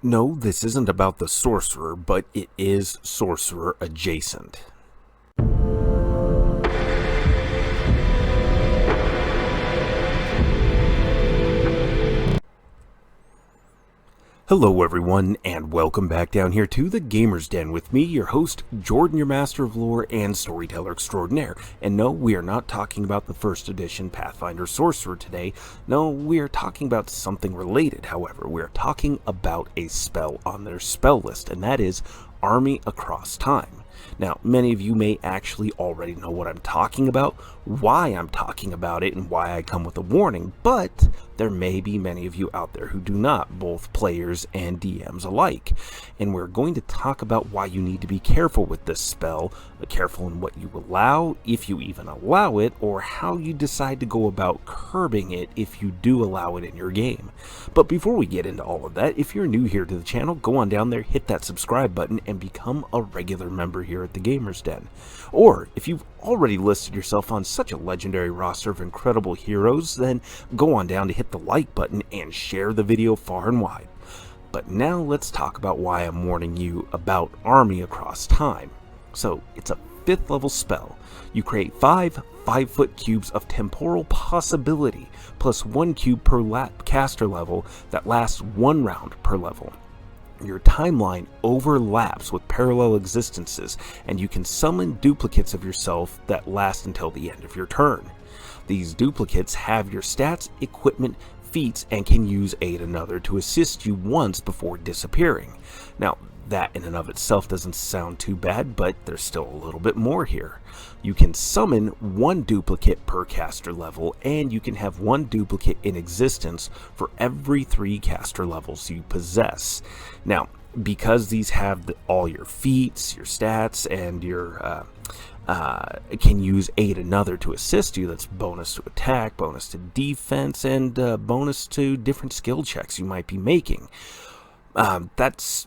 No, this isn't about the sorcerer, but it is sorcerer adjacent. Hello everyone, and welcome back down here to the Gamer's Den with me, your host, Jordan, your master of lore and storyteller extraordinaire. And no, we are not talking about the first edition Pathfinder Sorcerer today. No, we are talking about something related, however. We are talking about a spell on their spell list, and that is Army Across Time. Now, many of you may actually already know what I'm talking about, why I'm talking about it, and why I come with a warning, but there may be many of you out there who do not, both players and DMs alike. And we're going to talk about why you need to be careful with this spell, careful in what you allow, if you even allow it, or how you decide to go about curbing it if you do allow it in your game. But before we get into all of that, if you're new here to the channel, go on down there, hit that subscribe button, and become a regular member here at the Gamer's Den. Or, if you've already listed yourself on such a legendary roster of incredible heroes, then go on down to hit the like button and share the video far and wide. But now let's talk about why I'm warning you about Army Across Time. So, it's a 5th level spell. You create 5 5-foot cubes of temporal possibility, plus 1 cube per caster level that lasts 1 round per level. Your timeline overlaps with parallel existences, and you can summon duplicates of yourself that last until the end of your turn. These duplicates have your stats, equipment, feats, and can use aid another to assist you once before disappearing. Now, that in and of itself doesn't sound too bad, but there's still a little bit more here. You can summon 1 duplicate per caster level, and you can have 1 duplicate in existence for every 3 caster levels you possess. Now, because these have all your feats, your stats, and your can use aid another to assist you, that's bonus to attack, bonus to defense, and bonus to different skill checks you might be making. That's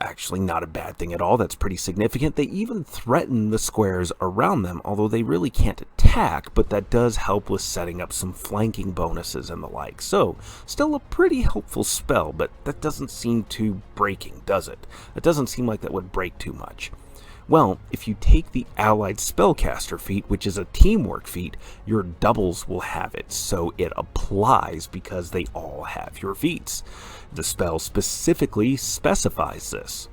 actually not a bad thing at all. That's pretty significant. They even threaten the squares around them, although they really can't attack, but that does help with setting up some flanking bonuses and the like. So, still a pretty helpful spell, but that doesn't seem too breaking, does it? It doesn't seem like that would break too much. Well, if you take the allied spellcaster feat, which is a teamwork feat, your doubles will have it, so it applies because they all have your feats. The spell specifically specifies this.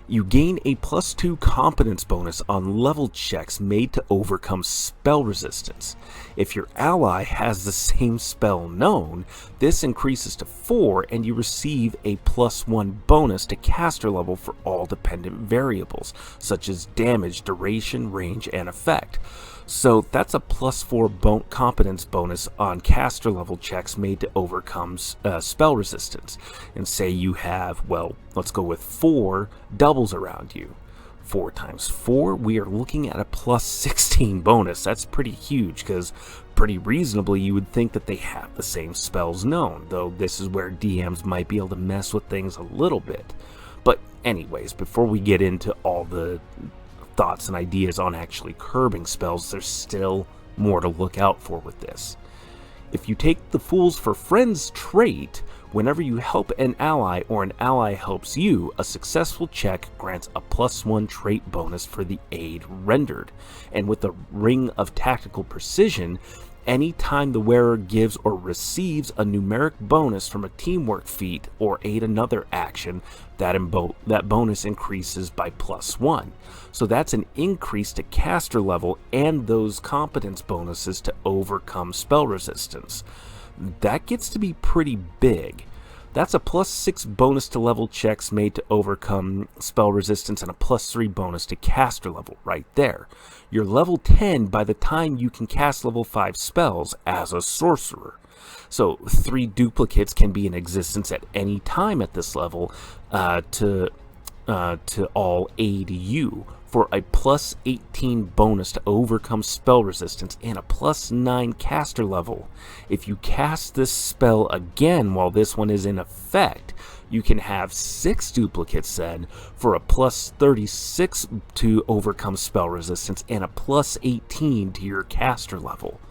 You gain a +2 competence bonus on level checks made to overcome spell resistance. If your ally has the same spell known, this increases to 4 and you receive a +1 bonus to caster level for all dependent variables, such as damage, duration, range, and effect. So that's a +4 competence bonus on caster level checks made to overcome spell resistance. And say you have, well, let's go with 4 doubles around you. 4 times 4, we are looking at a +16 bonus. That's pretty huge, because pretty reasonably you would think that they have the same spells known, though this is where DMs might be able to mess with things a little bit. But anyways, before we get into all the thoughts and ideas on actually curbing spells, there's still more to look out for with this. If you take the Fools for Friends trait, whenever you help an ally or an ally helps you, a successful check grants a +1 trait bonus for the aid rendered. And with the Ring of Tactical Precision, any time the wearer gives or receives a numeric bonus from a teamwork feat or aid another action, that bonus increases by +1. So that's an increase to caster level and those competence bonuses to overcome spell resistance. That gets to be pretty big. That's a +6 bonus to level checks made to overcome spell resistance and a +3 bonus to caster level right there. You're level 10 by the time you can cast level 5 spells as a sorcerer. So 3 duplicates can be in existence at any time at this level to all aid you for a +18 bonus to overcome spell resistance and a +9 caster level. If you cast this spell again while this one is in effect, you can have 6 duplicates then for a +36 to overcome spell resistance and a +18 to your caster level.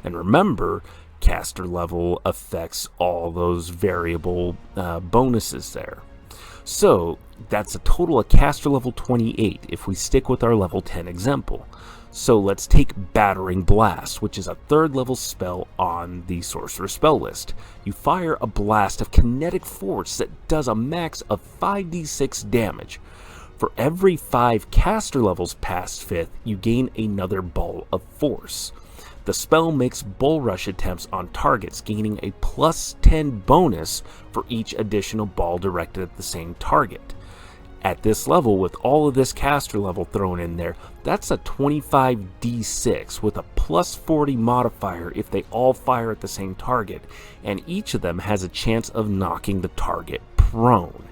And remember, caster level affects all those variable bonuses there. So that's a total of caster level 28 if we stick with our level 10 example. So let's take Battering Blast, which is a 3rd level spell on the Sorcerer spell list. You fire a blast of kinetic force that does a max of 5d6 damage. For every 5 caster levels past 5th, you gain another ball of force. The spell makes bull rush attempts on targets, gaining a plus 10 bonus for each additional ball directed at the same target. At this level, with all of this caster level thrown in there, that's a 25d6 with a plus 40 modifier if they all fire at the same target, and each of them has a chance of knocking the target prone.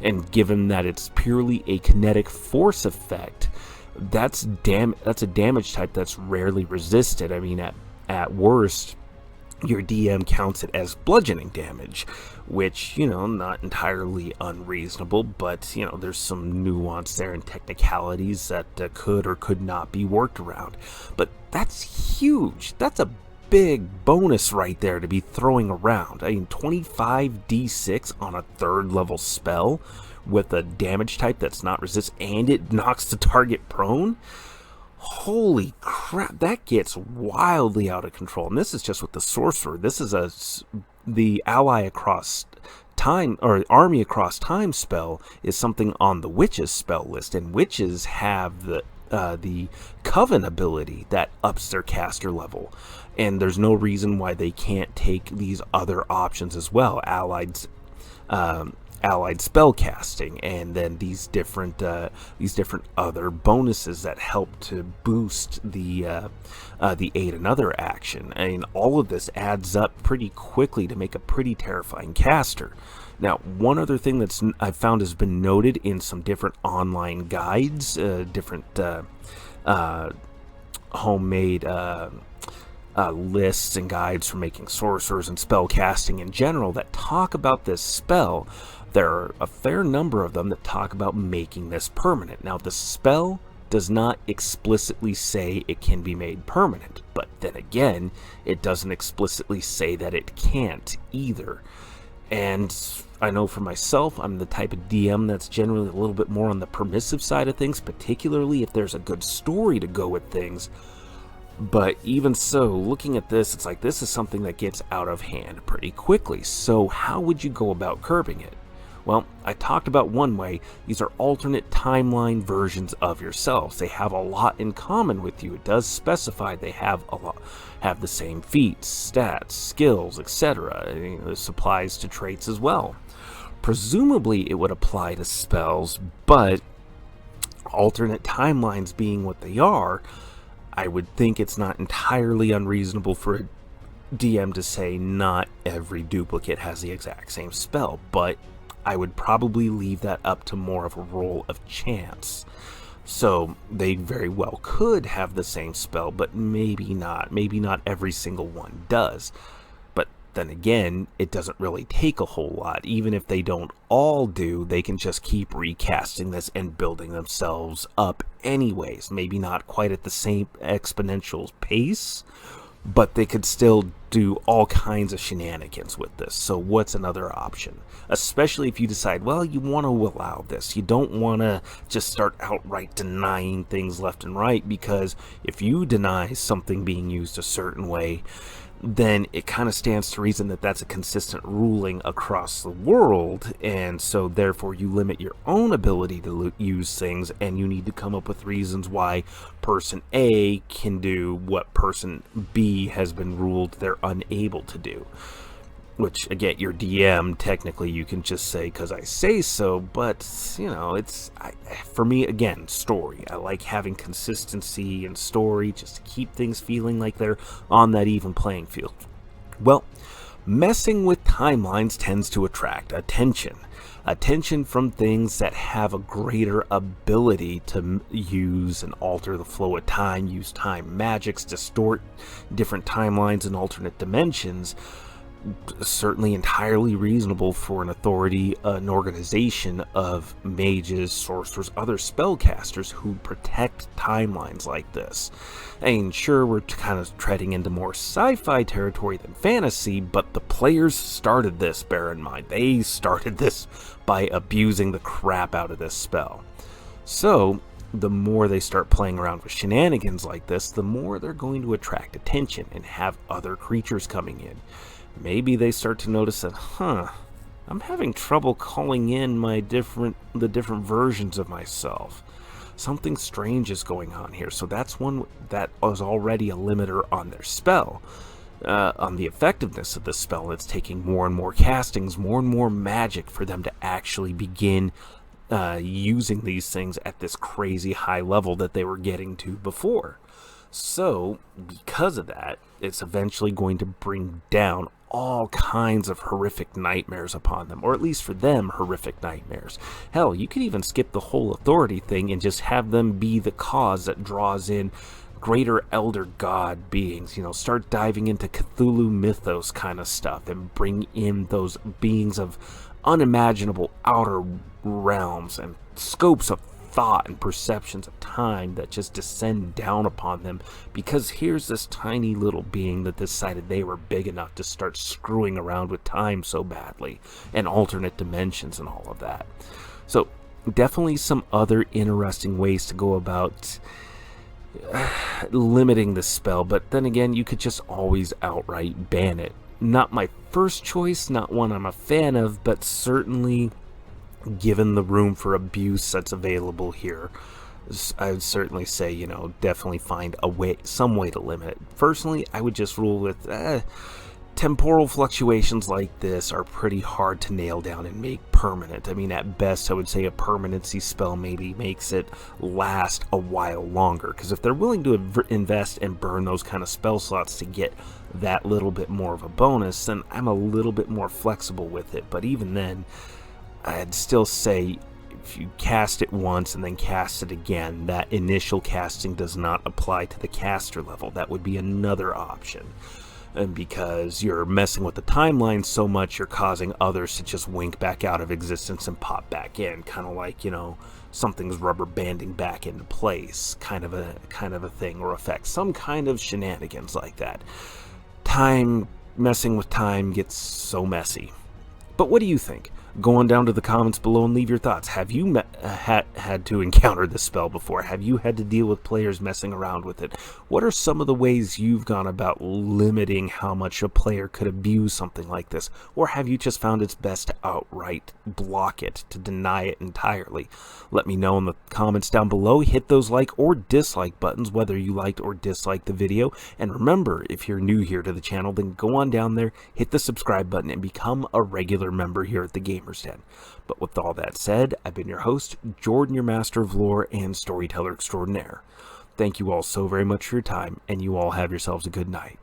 And given that it's purely a kinetic force effect, that's a damage type that's rarely resisted. I mean, at worst, your DM counts it as bludgeoning damage, which, not entirely unreasonable, but, there's some nuance there and technicalities that could or could not be worked around. But that's huge. That's a big bonus right there to be throwing around. I mean, 25d6 on a 3rd level spell with a damage type that's not resist, and it knocks the target prone. Holy crap, that gets wildly out of control. And this is just with the Sorcerer. This is the Ally Across Time, or Army Across Time spell is something on the Witches spell list, and Witches have the Coven ability that ups their caster level, and there's no reason why they can't take these other options as well, allied spellcasting, and then these different other bonuses that help to boost the aid another action. I mean, all of this adds up pretty quickly to make a pretty terrifying caster. Now, one other thing that's I've found has been noted in some different online guides, different homemade lists and guides for making sorcerers and spellcasting in general that talk about this spell. There are a fair number of them that talk about making this permanent. Now, the spell does not explicitly say it can be made permanent, but then again, it doesn't explicitly say that it can't either. And I know for myself, I'm the type of DM that's generally a little bit more on the permissive side of things, particularly if there's a good story to go with things. But even so, looking at this, it's like this is something that gets out of hand pretty quickly. So how would you go about curbing it? Well, I talked about one way. These are alternate timeline versions of yourselves. They have a lot in common with you. It does specify they have the same feats, stats, skills, etc. This applies to traits as well. Presumably it would apply to spells, but alternate timelines being what they are, I would think it's not entirely unreasonable for a DM to say not every duplicate has the exact same spell, but I would probably leave that up to more of a roll of chance. So they very well could have the same spell, but maybe not. Maybe not every single one does. But then again, it doesn't really take a whole lot. Even if they don't all do, they can just keep recasting this and building themselves up anyways. Maybe not quite at the same exponential pace, but they could still do all kinds of shenanigans with this. So what's another option? Especially if you decide, well, you want to allow this. You don't want to just start outright denying things left and right, because if you deny something being used a certain way, then it kind of stands to reason that that's a consistent ruling across the world, and so therefore you limit your own ability to use things, and you need to come up with reasons why person A can do what person B has been ruled they're unable to do. Which, again, your DM, technically you can just say, because I say so, but, for me, again, story. I like having consistency in story, just to keep things feeling like they're on that even playing field. Well, messing with timelines tends to attract attention. Attention from things that have a greater ability to use and alter the flow of time, use time magics, distort different timelines and alternate dimensions. certainly entirely reasonable for an authority, an organization of mages, sorcerers, other spellcasters who protect timelines like this. I mean, sure, we're kind of treading into more sci-fi territory than fantasy, but the players started this, bear in mind. They started this by abusing the crap out of this spell. So, the more they start playing around with shenanigans like this, the more they're going to attract attention and have other creatures coming in. Maybe they start to notice that, I'm having trouble calling in the different versions of myself. Something strange is going on here. So that's one that was already a limiter on their spell, on the effectiveness of the spell. It's taking more and more castings, more and more magic for them to actually begin using these things at this crazy high level that they were getting to before. So, because of that, it's eventually going to bring down all kinds of horrific nightmares upon them, or at least for them, horrific nightmares. Hell, you could even skip the whole authority thing and just have them be the cause that draws in greater elder god beings. Start diving into Cthulhu mythos kind of stuff and bring in those beings of unimaginable outer realms and scopes of thought and perceptions of time that just descend down upon them, because here's this tiny little being that decided they were big enough to start screwing around with time so badly, and alternate dimensions and all of that. So definitely some other interesting ways to go about limiting the spell, but then again, you could just always outright ban it. Not my first choice, not one I'm a fan of, but certainly given the room for abuse that's available here, I would certainly say, definitely find some way to limit it. Personally, I would just rule with temporal fluctuations like this are pretty hard to nail down and make permanent. I mean, at best, I would say a permanency spell maybe makes it last a while longer, because if they're willing to invest and burn those kind of spell slots to get that little bit more of a bonus, then I'm a little bit more flexible with it. But even then, I'd still say if you cast it once and then cast it again, that initial casting does not apply to the caster level. That would be another option. And because you're messing with the timeline so much, you're causing others to just wink back out of existence and pop back in, kind of like, something's rubber banding back into place, kind of a thing or effect, some kind of shenanigans like that. Messing with time gets so messy. But what do you think? Go on down to the comments below and leave your thoughts. Have you had to encounter this spell before? Have you had to deal with players messing around with it? What are some of the ways you've gone about limiting how much a player could abuse something like this? Or have you just found it's best to outright block it, to deny it entirely? Let me know in the comments down below. Hit those like or dislike buttons, whether you liked or disliked the video. And remember, if you're new here to the channel, then go on down there, hit the subscribe button, and become a regular member here at the Gamers Den. But with all that said, I've been your host, Jordan, your master of lore and storyteller extraordinaire. Thank you all so very much for your time, and you all have yourselves a good night.